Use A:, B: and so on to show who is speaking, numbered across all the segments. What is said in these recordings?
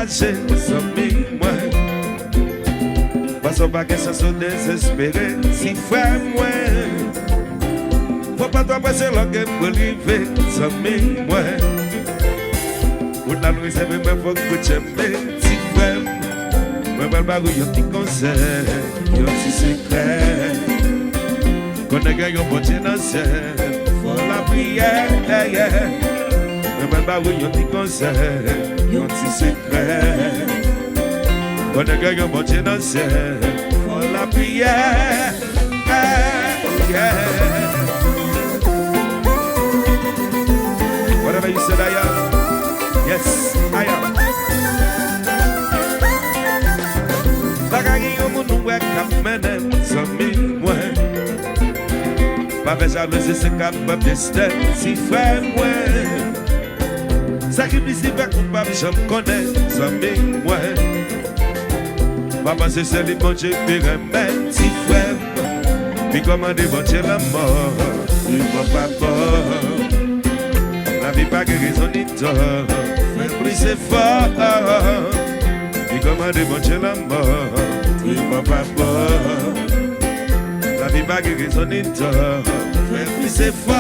A: découragé, amis, moi. Parce pas que ça soit désespéré, si frère, moi. Faut pas trop passer l'angle pour arriver, amis, moi. Pour la louise, mais faut que tu aimes, si frère. Moi, je vais vous dire un petit conseil, un petit secret. Quand on gagne un bon Dieu dans le ciel, faut la prière. Je vais vous dire un petit conseil, un petit secret. Quand on gagne un bon Dieu dans le ciel, faut la prière. Whatever you said, I am. Yes, I am. Bagay yo moun wè kap menem zami mwen. Pa ve jalousi se kap pap destin si frè mwen. Sakrifisi vek moun pap jom konen zami mwen. Pa panse se li bon Dieu pi remen si frè mwen. Pi komande bon Dieu la mort, li bon papa. La vie pa ge raison ni tort, frè pri se fort. Pi komande bon Dieu la mort, li bon papa. La vie pa ge raison ni tort, frè pri se fort.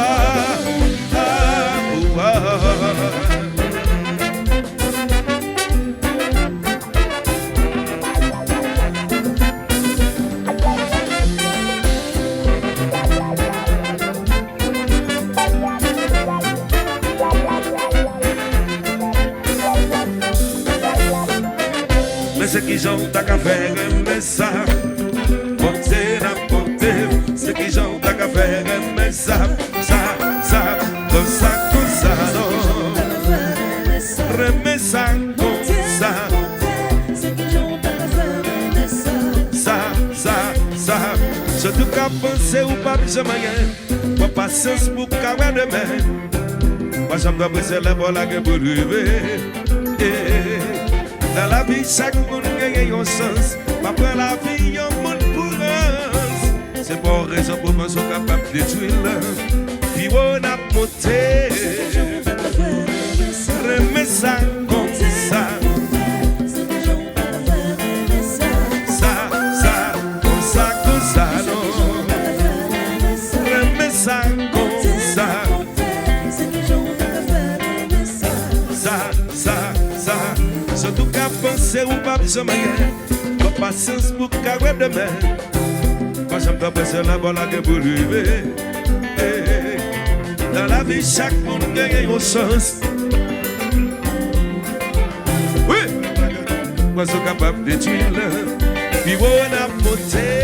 B: Ce qui j'ont ta qu'à faire aimer ça, porter la porter. Ce qui j'ont ta qu'à faire aimer ça, comme ça, non. Remets ça comme ça. Ce qui j'ont ta qu'à faire aimer ça. Surtout qu'à penser ou pas jamais, pas patience pour qu'à voir demain. Moi j'aime pas presser les bols à que pour rêver. Dans la vie, chaque monde gagne un sens. Après la vie, y'a un monde pour us. C'est pour raison pour moi, sont capables de détruire. Puis on a monté. Remets ça comme ça. Comme ça, non. Remets ça comme ça. Surtout qu'à penser ou pas jamais, pas patience pour qu'à voir demain. Quand j'aime pas penser la balle à que pour arriver. Dans la vie, chaque monde gagne une chance. Oui, moi je suis capable de tuer le. Puis on a monté.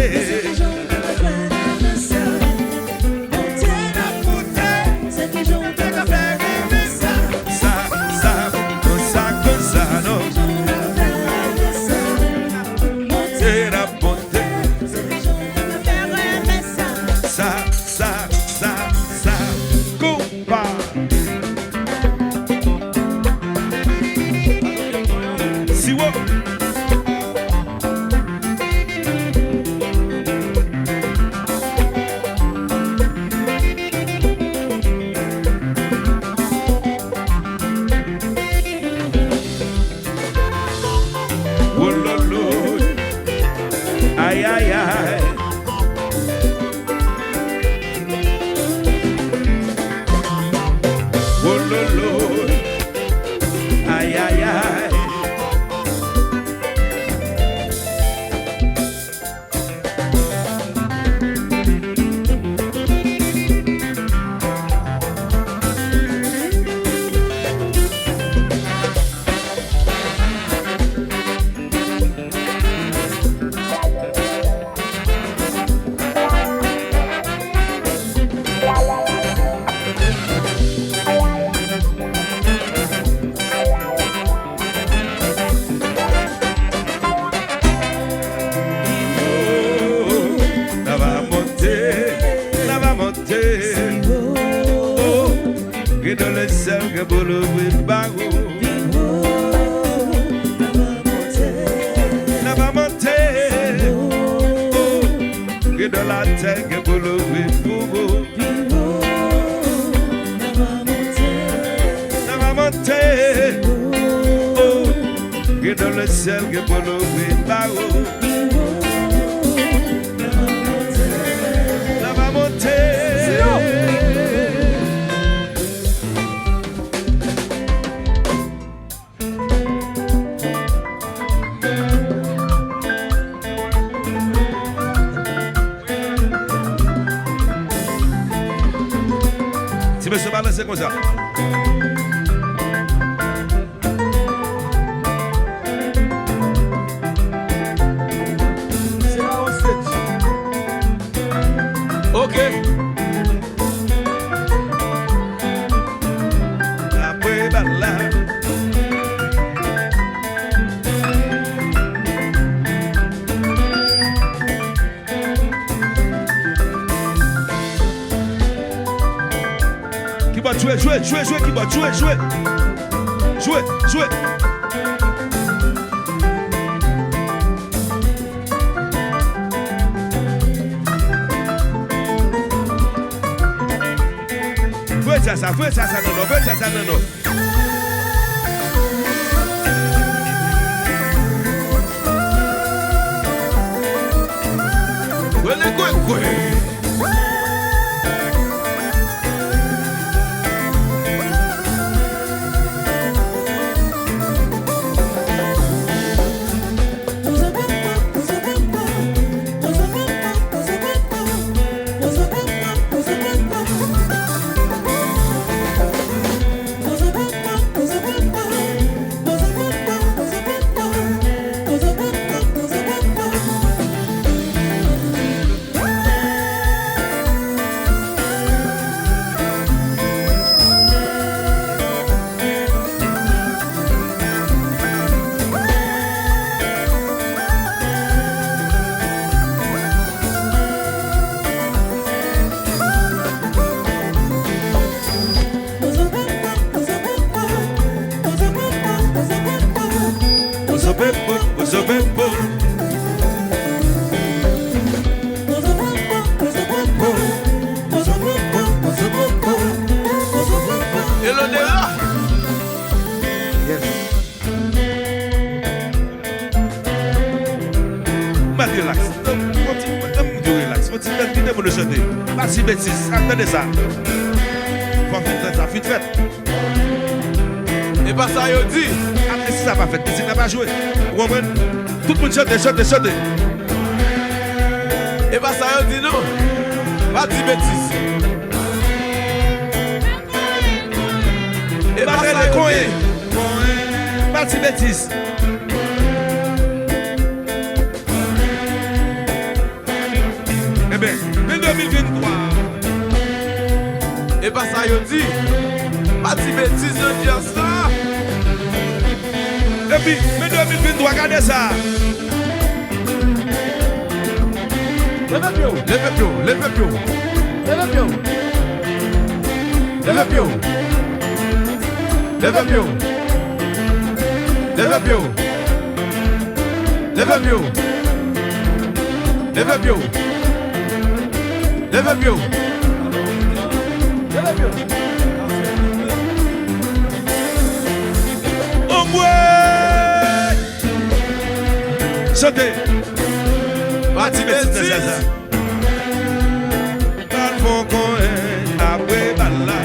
A: le ciel que pour l'ouvrir là-haut. La va monter. Si monsieur balancer comme ça.
B: Ok.
A: Après bala. Qui va jouer, qui va jouer. Fais ça, non. Pas si bêtise, attendez ça. Faut faire ça, vite fait.
B: Et pas ça, yo dit.
A: Après si ça va fait, si n'a pas joué. Tout le monde chante.
B: Et pas ça, yo dit non. Pas de bêtise. Et pas ça, yo dit.
A: Pas de bêtise. Eh bien, 2023.
B: Et pas ça, yo dit. Pas de bêtise, je dis ça.
A: Et puis, 2023, regardez ça.
B: Levez pied.
A: Au moins. Chantez.
B: Pas de bêtise.
A: Faut qu'on ait après bala.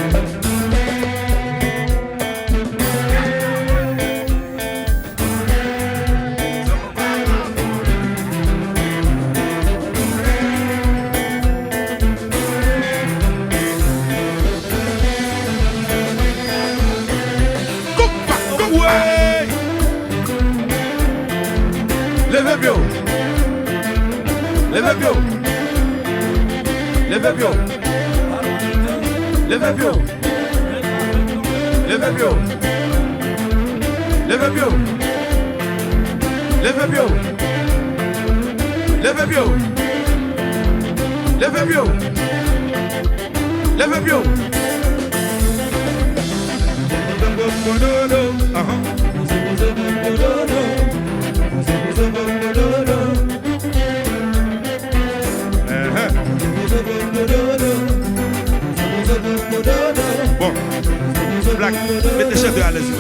A: Black, mettez chef de à l'aise.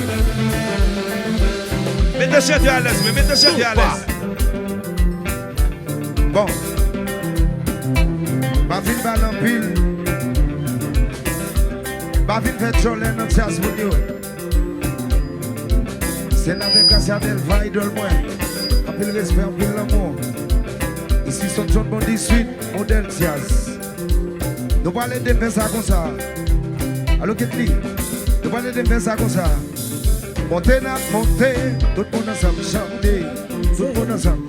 A: Mettez chez Dieu à l'aise, mettez chez Dieu à l'aise.
B: Bon. Ma ville va en pile. Ma ville fait jolie dans Tias Mounio. C'est la déclaration d'elle va idole moins. En pile respect, en pile l'amour. Ici, son John Bondi Suite, modèle Tias. Nous parlons de faire ça comme ça. Alors, qu'est-ce nous parlons de faire ça comme ça. Montez, montez, tout le monde ensemble, chantez, tout le monde ensemble.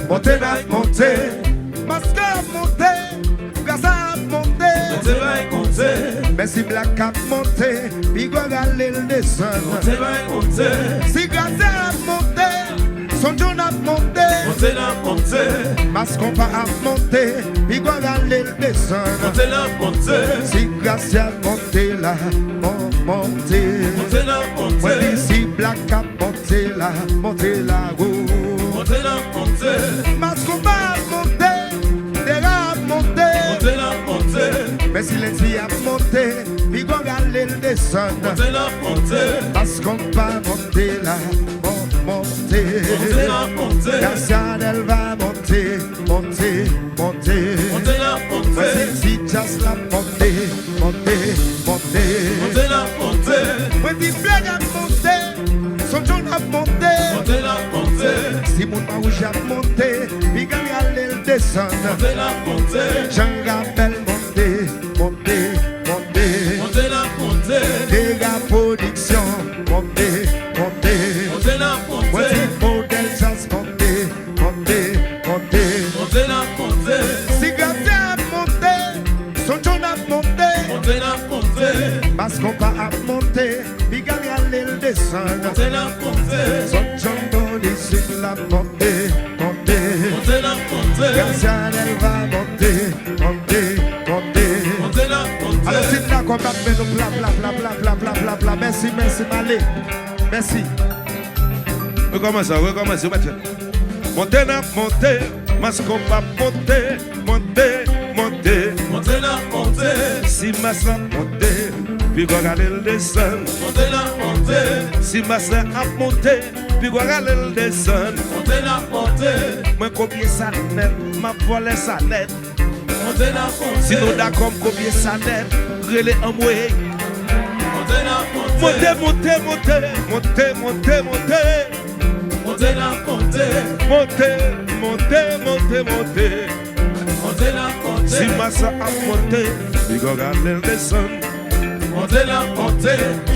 B: Montez, montez, masque montez, gaza montez, montez, merci black a monté, bigo galé le descend. Montez, si gaza montez, son John a monté, montez, masque a monté, bigo galé le descend. Montez, si gaza monté là, montez, montez, si black a monté là, oh. Masque a monté, derrière monté, mais si les filles a monté, puis qu'on galé le descend. Parce qu'on va monter là, monter. Garcia elle va monter, monter. Mais si just la monter. Mais si blague a monté, son John a monté. Si mon rouge a monté, puis qu'on galé le descend. Jean Gabel monter. Dégâts production, monter. Voici modèle chance, monter. Si Gabel a monté, son John a monté. Parce qu'on va à monter, puis qu'on galé le descend. Son John Bondi sur la montée. Garcia elle va monter. Alors c'est là qu'on va mettre bla. Merci, Malé. Merci.
A: Recommence. Montez, masque va monter. Si massa monter, puis qu'on galé le descend. Si massa a monté, puis qu'on galé le descend. Moi combien ça net, ma volé ça net. Si nous d'accord combien ça net, relais en moi. Montez. Si massa a monté, puis qu'on galé le descend.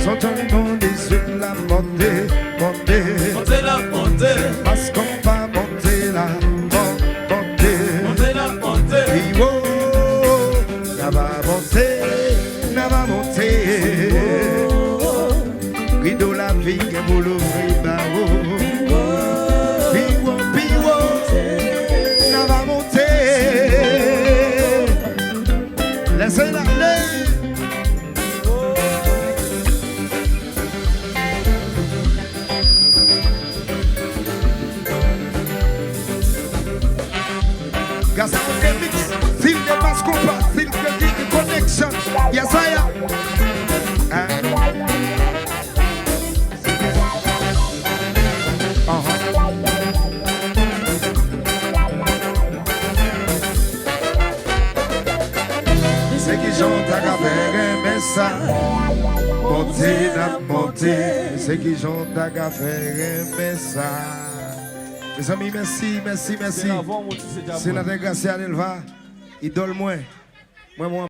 B: Son ton Bondi sur la montée. Parce qu'on va monter là, monter. Et oh, ça va monter. Rideau la vie qui est boulot, Piwo, ça va monter. Laissez-la aller. Gaza on the mix, feel the bass compa, feel the connection. Yes, I am. C'est qui chante à café, mais ça. Monter. C'est qui chante à café, mais ça. Mes amis, merci. C'est la grâce à l'Elva. Idole moi.